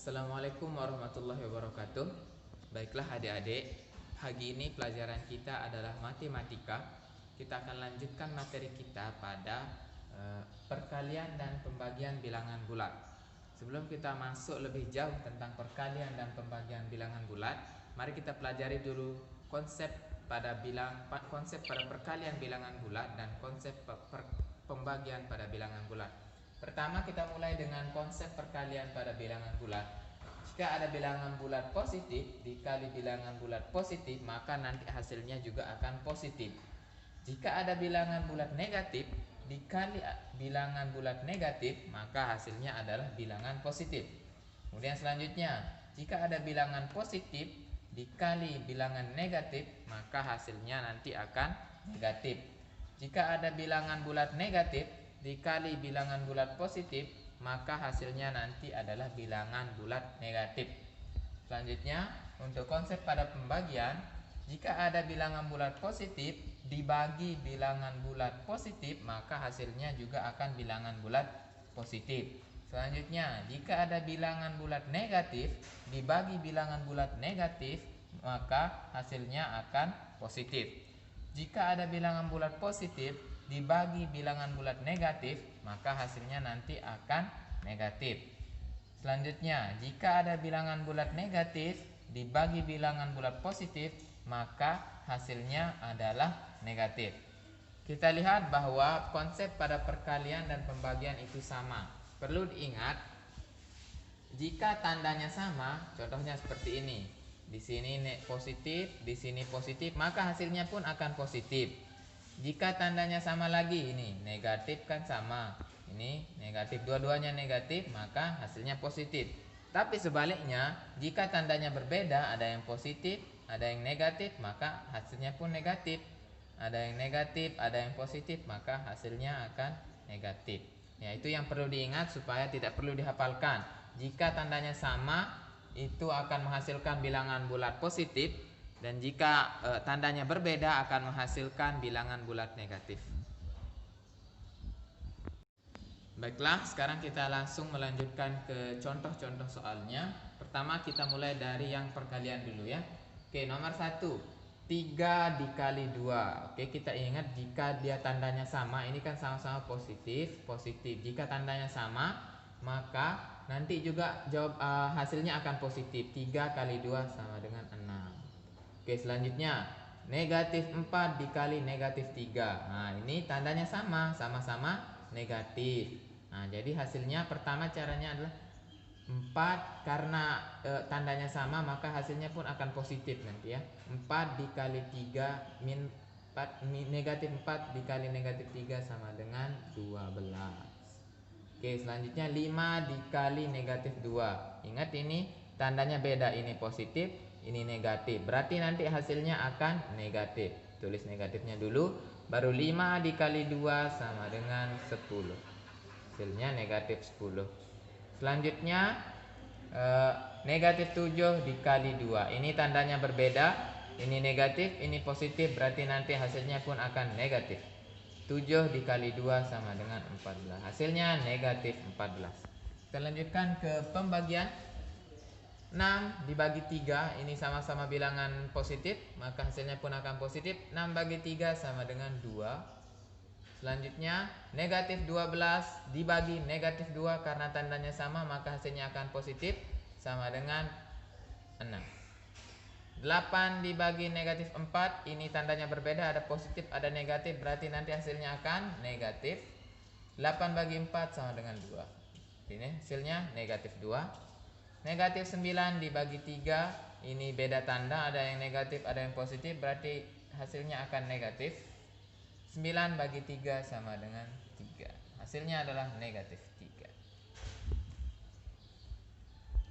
Assalamualaikum warahmatullahi wabarakatuh. Baiklah adik-adik, pagi ini pelajaran kita adalah matematika. Kita akan lanjutkan materi kita pada perkalian dan pembagian bilangan bulat. Sebelum kita masuk lebih jauh tentang perkalian dan pembagian bilangan bulat, mari kita pelajari dulu konsep pada perkalian bilangan bulat dan konsep pembagian pada bilangan bulat. Pertama kita mulai dengan konsep perkalian pada bilangan bulat. Jika ada bilangan bulat positif dikali bilangan bulat positif, maka nanti hasilnya juga akan positif. Jika ada bilangan bulat negatif dikali bilangan bulat negatif, maka hasilnya adalah bilangan positif. Kemudian selanjutnya, jika ada bilangan positif dikali bilangan negatif, maka hasilnya nanti akan negatif. Jika ada bilangan bulat negatif dikali bilangan bulat positif, maka hasilnya nanti adalah bilangan bulat negatif. Selanjutnya, untuk konsep pada pembagian, jika ada bilangan bulat positif dibagi bilangan bulat positif, maka hasilnya juga akan bilangan bulat positif. Selanjutnya, jika ada bilangan bulat negatif dibagi bilangan bulat negatif, maka hasilnya akan positif. Jika ada bilangan bulat positif dibagi bilangan bulat negatif, maka hasilnya nanti akan negatif. Selanjutnya, jika ada bilangan bulat negatif dibagi bilangan bulat positif, maka hasilnya adalah negatif. Kita lihat bahwa konsep pada perkalian dan pembagian itu sama. Perlu diingat, jika tandanya sama, contohnya seperti ini. Di sini positif, di sini positif, maka hasilnya pun akan positif. Jika tandanya sama lagi, ini negatif kan sama, ini negatif, dua-duanya negatif, maka hasilnya positif. Tapi sebaliknya, jika tandanya berbeda, ada yang positif, ada yang negatif, maka hasilnya pun negatif. Ada yang negatif, ada yang positif, maka hasilnya akan negatif. Ya, itu yang perlu diingat supaya tidak perlu dihafalkan. Jika tandanya sama, itu akan menghasilkan bilangan bulat positif. Dan jika tandanya berbeda akan menghasilkan bilangan bulat negatif. Baiklah, sekarang kita langsung melanjutkan ke contoh-contoh soalnya. Pertama kita mulai dari yang perkalian dulu ya. Oke, nomor 1, 3 dikali 2. Oke, kita ingat jika dia tandanya sama, ini kan sama-sama positif. Jika tandanya sama, maka nanti juga hasilnya akan positif. 3 kali 2 sama dengan 6. Oke, selanjutnya negatif 4 dikali negatif 3. Nah, ini tandanya sama-sama negatif. Nah, jadi hasilnya pertama caranya adalah 4 karena tandanya sama, maka hasilnya pun akan positif nanti ya. 4 dikali 3 min 4, negatif 4 dikali negatif 3 sama dengan 12. Oke, selanjutnya 5 dikali negatif 2. Ingat ini tandanya beda, ini positif, ini negatif. Berarti nanti hasilnya akan negatif. Tulis negatifnya dulu, baru 5 dikali 2 sama dengan 10. Hasilnya negatif 10. Selanjutnya negatif 7 dikali 2. Ini tandanya berbeda, ini negatif, ini positif, berarti nanti hasilnya pun akan negatif. 7 dikali 2 sama dengan 14. Hasilnya negatif 14. Kita lanjutkan ke pembagian. 6 dibagi 3, ini sama-sama bilangan positif, maka hasilnya pun akan positif. 6 bagi 3 sama dengan 2. Selanjutnya negatif 12 dibagi negatif 2, karena tandanya sama maka hasilnya akan positif, sama dengan 6. 8 dibagi negatif 4, ini tandanya berbeda, ada positif ada negatif, berarti nanti hasilnya akan negatif. 8 bagi 4 sama dengan 2. Ini hasilnya negatif 2. Negatif 9 dibagi 3, ini beda tanda, ada yang negatif ada yang positif, berarti hasilnya akan negatif. 9 bagi 3 sama dengan 3. Hasilnya adalah negatif 3.